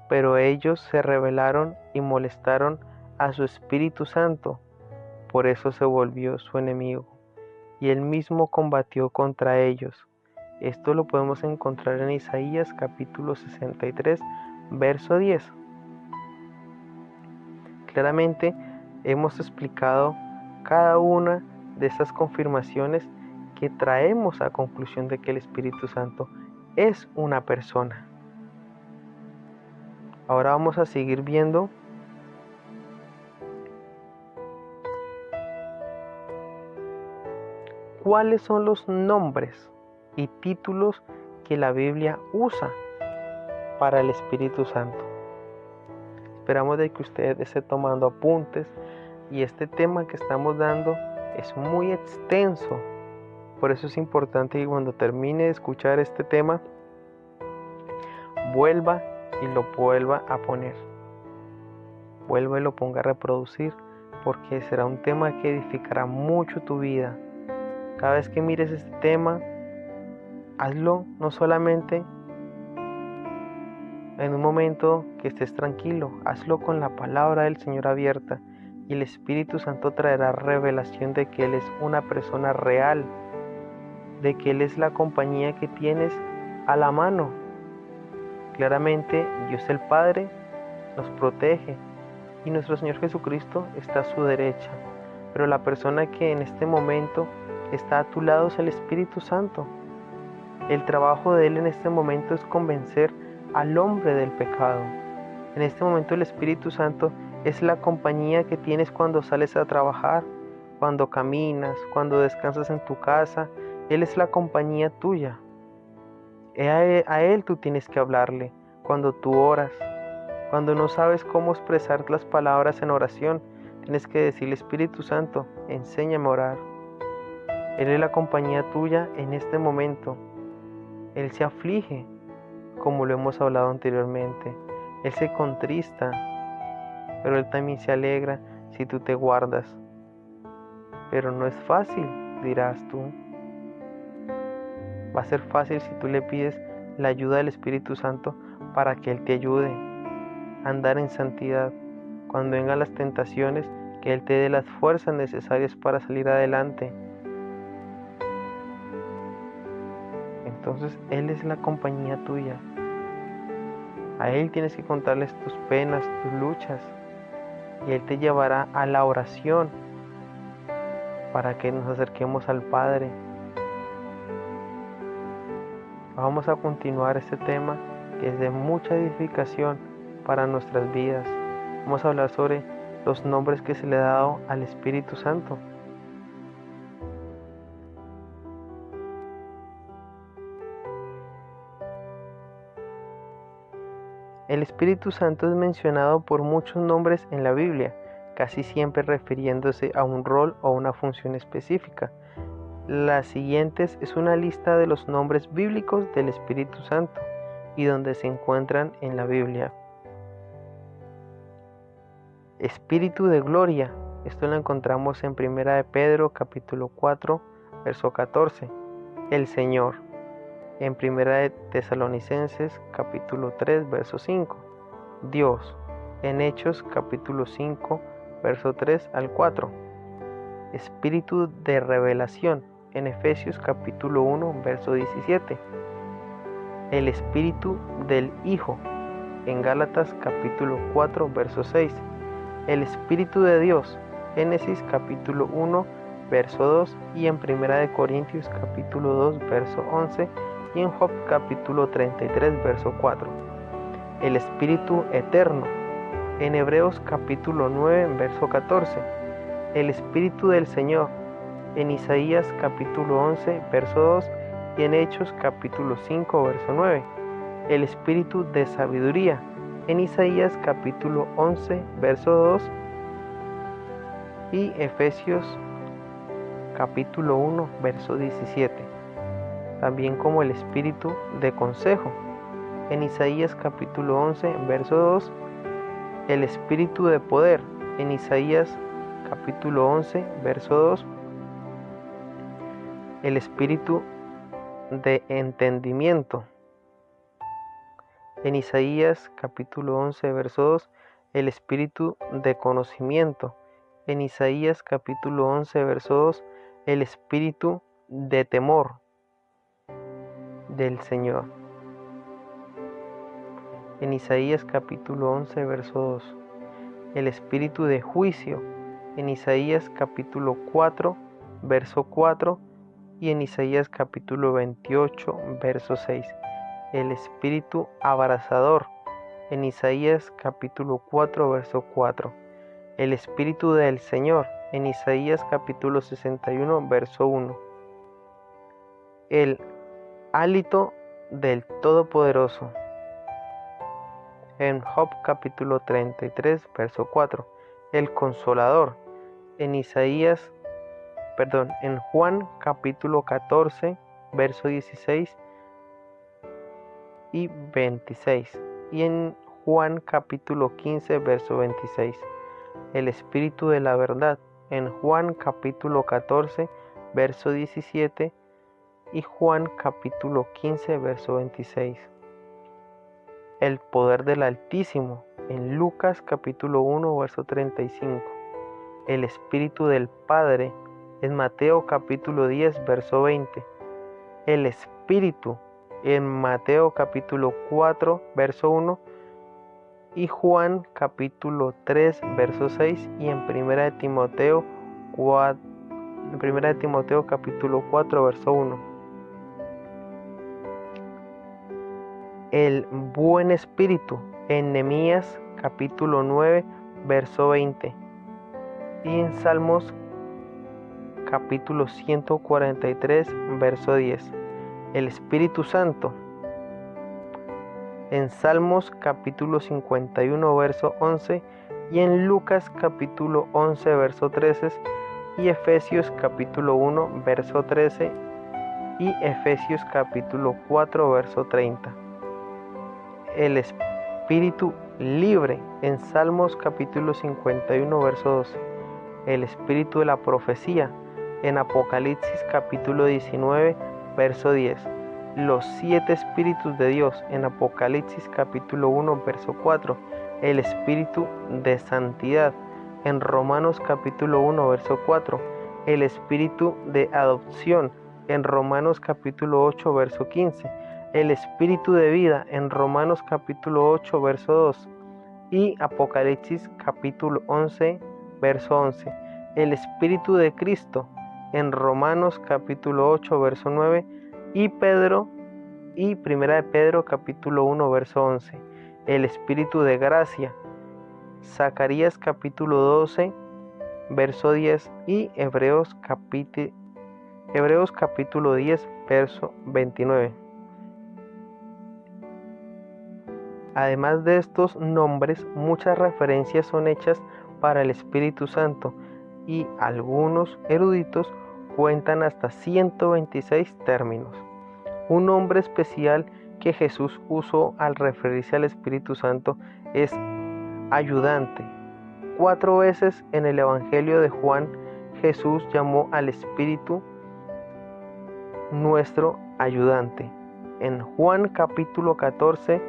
Pero ellos se rebelaron y molestaron a su Espíritu Santo, por eso se volvió su enemigo, y él mismo combatió contra ellos. Esto lo podemos encontrar en Isaías capítulo 63, verso 10. Claramente hemos explicado cada una de esas confirmaciones que traemos a conclusión de que el Espíritu Santo es una persona. Ahora vamos a seguir viendo cuáles son los nombres y títulos que la Biblia usa para el Espíritu Santo. Esperamos de que usted esté tomando apuntes, y este tema que estamos dando es muy extenso, Por eso es importante que cuando termine de escuchar este tema, vuelva y lo vuelva a poner. Vuelva y lo ponga a reproducir, porque será un tema que edificará mucho tu vida. Cada vez que mires este tema, hazlo no solamente en un momento que estés tranquilo, hazlo con la palabra del Señor abierta, y el Espíritu Santo traerá revelación de que Él es una persona real, de que Él es la compañía que tienes a la mano. Claramente Dios el Padre nos protege y nuestro Señor Jesucristo está a su derecha, pero la persona que en este momento está a tu lado es el Espíritu Santo. El trabajo de Él en este momento es convencer al hombre del pecado. En este momento el Espíritu Santo es la compañía que tienes cuando sales a trabajar, cuando caminas, cuando descansas en tu casa. Él es la compañía tuya. A Él tú tienes que hablarle cuando tú oras. Cuando no sabes cómo expresar las palabras en oración, tienes que decirle: Espíritu Santo, enséñame a orar. Él es la compañía tuya en este momento. Él se aflige, como lo hemos hablado anteriormente. Él se contrista, pero Él también se alegra si tú te guardas. Pero no es fácil, dirás tú. Va a ser fácil si tú le pides la ayuda del Espíritu Santo para que Él te ayude a andar en santidad. Cuando vengan las tentaciones, que Él te dé las fuerzas necesarias para salir adelante. Entonces Él es la compañía tuya. A Él tienes que contarles tus penas, tus luchas, y Él te llevará a la oración para que nos acerquemos al Padre. Vamos a continuar este tema que es de mucha edificación para nuestras vidas. Vamos a hablar sobre los nombres que se le ha dado al Espíritu Santo. El Espíritu Santo es mencionado por muchos nombres en la Biblia, casi siempre refiriéndose a un rol o una función específica. Las siguientes es una lista de los nombres bíblicos del Espíritu Santo y donde se encuentran en la Biblia. Espíritu de gloria, esto lo encontramos en 1 de Pedro capítulo 4, verso 14. El Señor, en 1 de Tesalonicenses capítulo 3, verso 5. Dios, en Hechos capítulo 5, verso 3 al 4. Espíritu de revelación, en Efesios capítulo 1, verso 17. El Espíritu del Hijo, en Gálatas capítulo 4, verso 6. El Espíritu de Dios, Génesis capítulo 1, verso 2, y en 1 de Corintios capítulo 2, verso 11, y en Job capítulo 33, verso 4. El Espíritu eterno, en Hebreos capítulo 9, verso 14. El Espíritu del Señor, en Isaías capítulo 11, verso 2, y en Hechos capítulo 5, verso 9. El Espíritu de sabiduría, en Isaías capítulo 11, verso 2, y Efesios capítulo 1, verso 17. También como el Espíritu de consejo, en Isaías capítulo 11, verso 2. El Espíritu de poder, en Isaías capítulo 11, verso 2. El Espíritu de entendimiento, en Isaías capítulo 11, verso 2. El Espíritu de conocimiento, en Isaías capítulo 11, verso 2. El Espíritu de temor del Señor, en Isaías capítulo 11, verso 2. El Espíritu de juicio, en Isaías capítulo 4, verso 4, y en Isaías capítulo 28, verso 6. El Espíritu abrasador, en Isaías capítulo 4, verso 4. El Espíritu del Señor, en Isaías capítulo 61, verso 1. El hálito del Todopoderoso, en Job capítulo 33, verso 4. El Consolador, en Isaías en Juan capítulo 14, verso 16 y 26, y en Juan capítulo 15, verso 26. El Espíritu de la verdad en Juan capítulo 14, verso 17 y Juan capítulo 15, verso 26. El poder del Altísimo en Lucas capítulo 1, verso 35. El Espíritu del Padre en Mateo capítulo 10, verso 20. El Espíritu en Mateo capítulo 4, verso 1 y Juan capítulo 3, verso 6 y en 1 de Timoteo capítulo 4, verso 1. El buen espíritu en Nehemías capítulo 9, verso 20 y en Salmos capítulo 143, verso 10. El Espíritu Santo en Salmos capítulo 51, verso 11 y en Lucas capítulo 11, verso 13 y Efesios capítulo 1, verso 13 y Efesios capítulo 4, verso 30. El Espíritu libre en Salmos capítulo 51, verso 12. El Espíritu de la profecía en Apocalipsis capítulo 19, verso 10. Los 7 Espíritus de Dios en Apocalipsis capítulo 1, verso 4. El Espíritu de santidad en Romanos capítulo 1, verso 4. El Espíritu de adopción en Romanos capítulo 8, verso 15. El Espíritu de vida en Romanos capítulo 8, verso 2. Y Apocalipsis capítulo 11, verso 11. El Espíritu de Cristo en Romanos capítulo 8, verso 9. Y Primera de Pedro capítulo 1, verso 11. El Espíritu de gracia, Zacarías capítulo 12, verso 10 y Hebreos capítulo 10, verso 29. Además de estos nombres, muchas referencias son hechas para el Espíritu Santo y algunos eruditos cuentan hasta 126 términos. Un nombre especial que Jesús usó al referirse al Espíritu Santo es ayudante. 4 veces en el Evangelio de Juan, Jesús llamó al Espíritu nuestro ayudante. En Juan capítulo 14,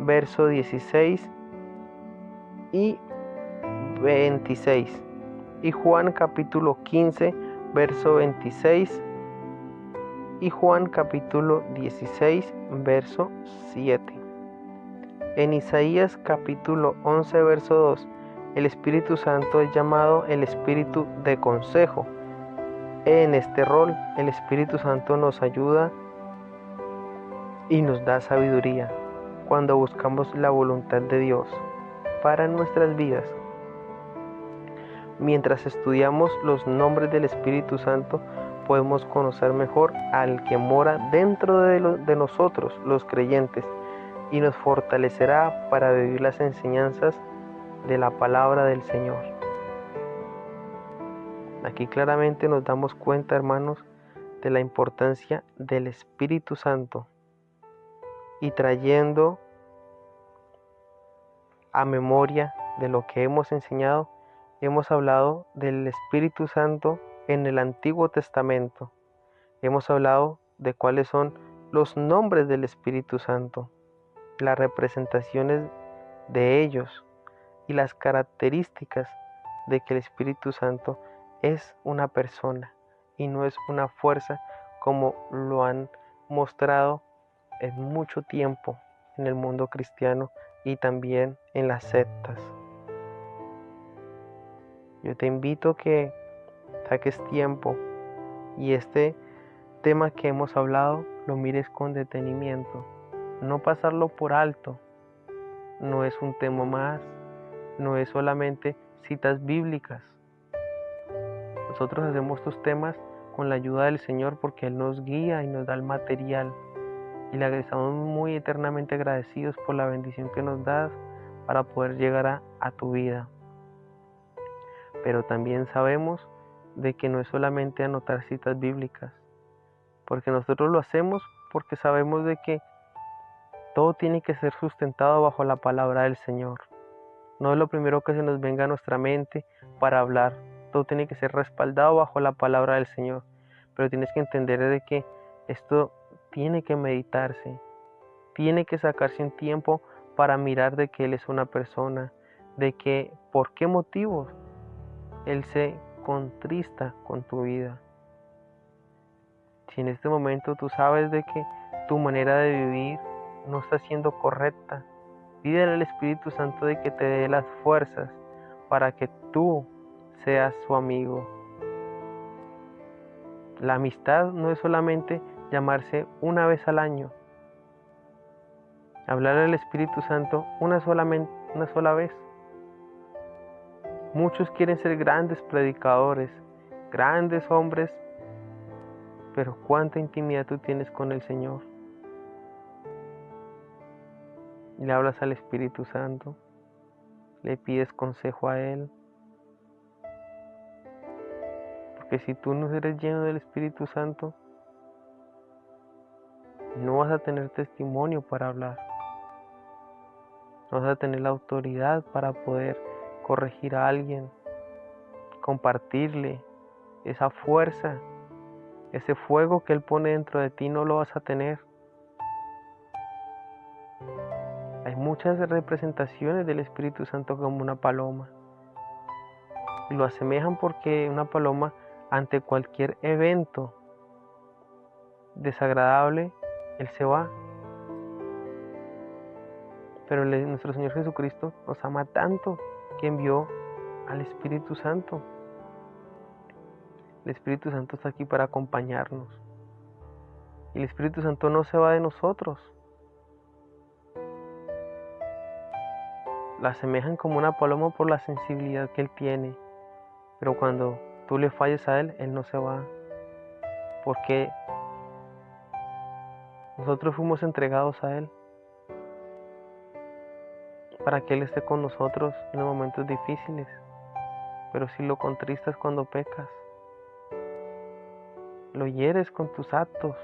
verso 16 y 26. Y Juan capítulo 15, verso 26. Y Juan capítulo 16, verso 7. En Isaías capítulo 11, verso 2, el Espíritu Santo es llamado el Espíritu de consejo. En este rol, el Espíritu Santo nos ayuda y nos da sabiduría cuando buscamos la voluntad de Dios para nuestras vidas. Mientras estudiamos los nombres del Espíritu Santo, podemos conocer mejor al que mora dentro de nosotros, los creyentes, y nos fortalecerá para vivir las enseñanzas de la palabra del Señor. Aquí claramente nos damos cuenta, hermanos, de la importancia del Espíritu Santo y trayendo a memoria de lo que hemos enseñado, hemos hablado del Espíritu Santo en el Antiguo Testamento. Hemos hablado de cuáles son los nombres del Espíritu Santo, las representaciones de ellos y las características de que el Espíritu Santo es una persona y no es una fuerza como lo han mostrado en mucho tiempo en el mundo cristiano y también en las sectas. Yo te invito a que saques tiempo y este tema que hemos hablado lo mires con detenimiento, no pasarlo por alto. No es un tema más, no es solamente citas bíblicas. Nosotros hacemos estos temas con la ayuda del Señor porque Él nos guía y nos da el material. Y le estamos muy eternamente agradecidos por la bendición que nos das para poder llegar a tu vida. Pero también sabemos de que no es solamente anotar citas bíblicas, porque nosotros lo hacemos porque sabemos de que todo tiene que ser sustentado bajo la palabra del Señor. No es lo primero que se nos venga a nuestra mente para hablar. Todo tiene que ser respaldado bajo la palabra del Señor. Pero tienes que entender de que esto tiene que meditarse. Tiene que sacarse un tiempo para mirar de que Él es una persona. De que por qué motivos Él se contrista con tu vida. Si en este momento tú sabes de que tu manera de vivir no está siendo correcta, pídele al Espíritu Santo de que te dé las fuerzas para que tú seas su amigo. La amistad no es solamente llamarse una vez al año, hablar al Espíritu Santo una sola vez. Muchos quieren ser grandes predicadores, grandes hombres, pero ¿cuánta intimidad tú tienes con el Señor? Le hablas al Espíritu Santo, le pides consejo a Él. Porque si tú no eres lleno del Espíritu Santo, no vas a tener testimonio para hablar. No vas a tener la autoridad para poder corregir a alguien, compartirle esa fuerza, ese fuego que Él pone dentro de ti, no lo vas a tener. Hay muchas representaciones del Espíritu Santo como una paloma. Y lo asemejan porque una paloma ante cualquier evento desagradable, Él se va. Pero nuestro Señor Jesucristo nos ama tanto que envió al Espíritu Santo. El Espíritu Santo está aquí para acompañarnos. Y el Espíritu Santo no se va de nosotros. La asemejan como una paloma por la sensibilidad que Él tiene. Pero cuando tú le falles a Él, Él no se va. Porque nosotros fuimos entregados a Él para que Él esté con nosotros en los momentos difíciles. Pero si lo contristas cuando pecas, lo hieres con tus actos,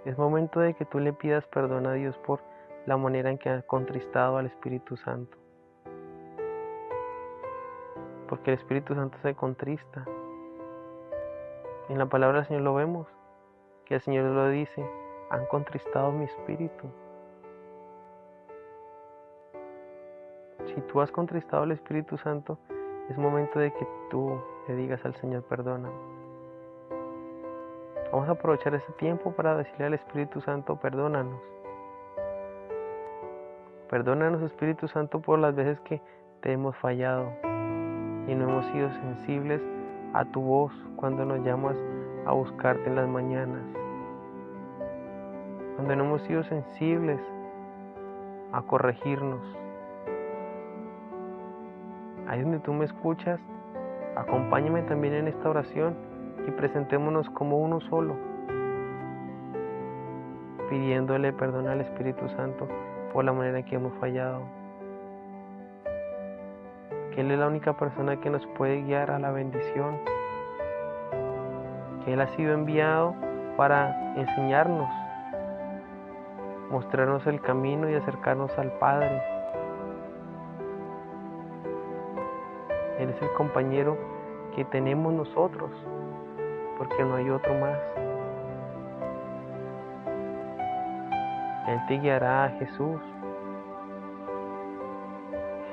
es momento de que tú le pidas perdón a Dios por la manera en que has contristado al Espíritu Santo. Porque el Espíritu Santo se contrista. En la palabra del Señor lo vemos, que el Señor lo dice, han contristado mi espíritu. Si tú has contristado al Espíritu Santo, es momento de que tú le digas al Señor, perdóname. Vamos a aprovechar ese tiempo para decirle al Espíritu Santo, perdónanos. Perdónanos, Espíritu Santo, por las veces que te hemos fallado y no hemos sido sensibles a tu voz cuando nos llamas a buscarte en las mañanas. Cuando no hemos sido sensibles a corregirnos. Ahí donde tú me escuchas, acompáñame también en esta oración y presentémonos como uno solo, pidiéndole perdón al Espíritu Santo por la manera en que hemos fallado. Que Él es la única persona que nos puede guiar a la bendición. Que Él ha sido enviado para enseñarnos, mostrarnos el camino y acercarnos al Padre. Él es el compañero que tenemos nosotros, porque no hay otro más. Él te guiará a Jesús.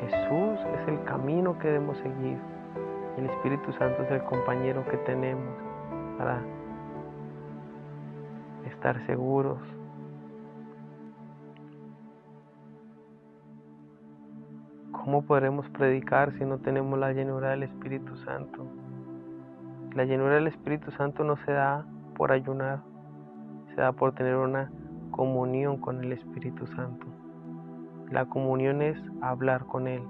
Jesús es el camino que debemos seguir. El Espíritu Santo es el compañero que tenemos para estar seguros. ¿Cómo podremos predicar si no tenemos la llenura del Espíritu Santo? La llenura del Espíritu Santo no se da por ayunar, se da por tener una comunión con el Espíritu Santo. La comunión es hablar con Él,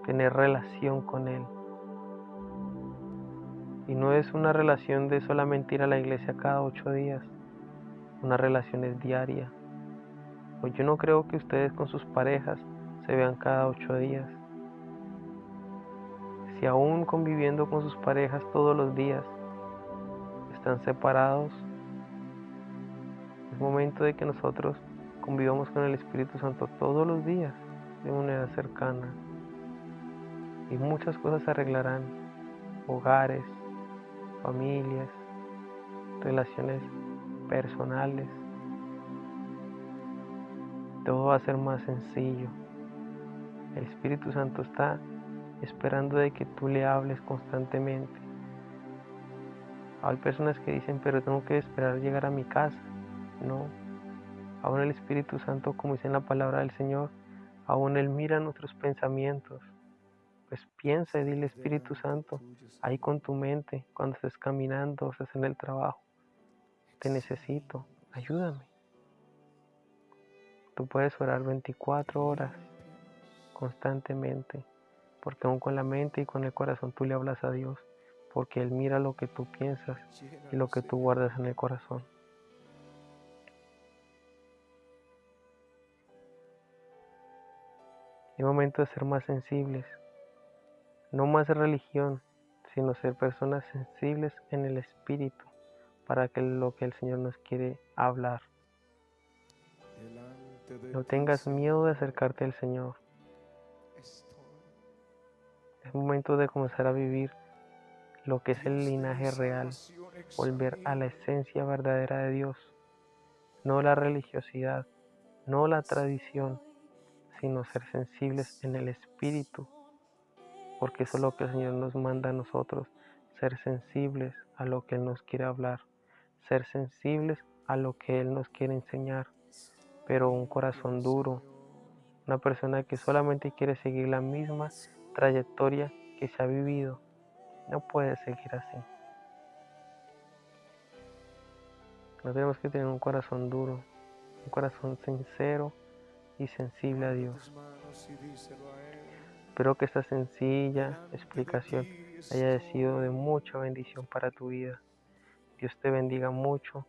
tener relación con Él. Y no es una relación de solamente ir a la iglesia cada 8 días, una relación es diaria. Pues yo no creo que ustedes con sus parejas se vean cada 8 días. si aún conviviendo con sus parejas todos los días están separados, es momento de que nosotros convivamos con el Espíritu Santo todos los días de manera cercana y muchas cosas se arreglarán: hogares, familias, relaciones personales. Todo va a ser más sencillo. El Espíritu Santo está esperando de que tú le hables constantemente. Hay personas que dicen, pero tengo que esperar llegar a mi casa. No, aún el Espíritu Santo, como dice en la palabra del Señor, aún Él mira nuestros pensamientos. Pues piensa y dile: Espíritu Santo, ahí con tu mente, cuando estés caminando, estés en el trabajo, te necesito, ayúdame. Tú puedes orar 24 horas constantemente, porque aún con la mente y con el corazón tú le hablas a Dios, porque Él mira lo que tú piensas y lo que tú guardas en el corazón. Es momento de ser más sensibles, no más religión, sino ser personas sensibles en el Espíritu, para que lo que el Señor nos quiere hablar. No tengas miedo de acercarte al Señor. Es momento de comenzar a vivir lo que es el linaje real, volver a la esencia verdadera de Dios, no la religiosidad, no la tradición, sino ser sensibles en el Espíritu, porque eso es lo que el Señor nos manda a nosotros, ser sensibles a lo que Él nos quiere hablar, ser sensibles a lo que Él nos quiere enseñar. Pero un corazón duro, una persona que solamente quiere seguir la misma trayectoria que se ha vivido, no puede seguir así. No tenemos que tener un corazón duro, un corazón sincero y sensible a Dios. Espero que esta sencilla explicación haya sido de mucha bendición para tu vida. Dios te bendiga mucho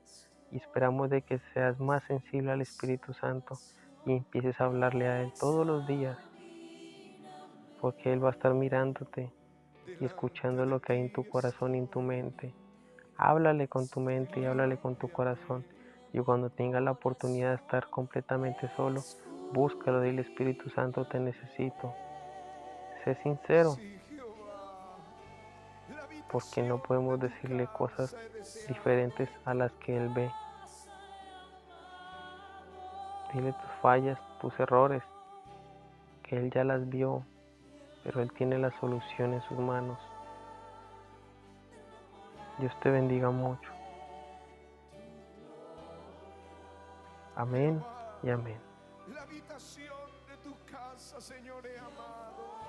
y esperamos de que seas más sensible al Espíritu Santo y empieces a hablarle a Él todos los días, porque Él va a estar mirándote y escuchando lo que hay en tu corazón y en tu mente. Háblale con tu mente y háblale con tu corazón. Y cuando tengas la oportunidad de estar completamente solo, búscalo, dile: Espíritu Santo, te necesito. Sé sincero, porque no podemos decirle cosas diferentes a las que Él ve. Dile tus fallas, tus errores, que Él ya las vio, pero Él tiene la solución en sus manos. Dios te bendiga mucho. Amén y amén. La habitación de tu casa, Señor, he amado.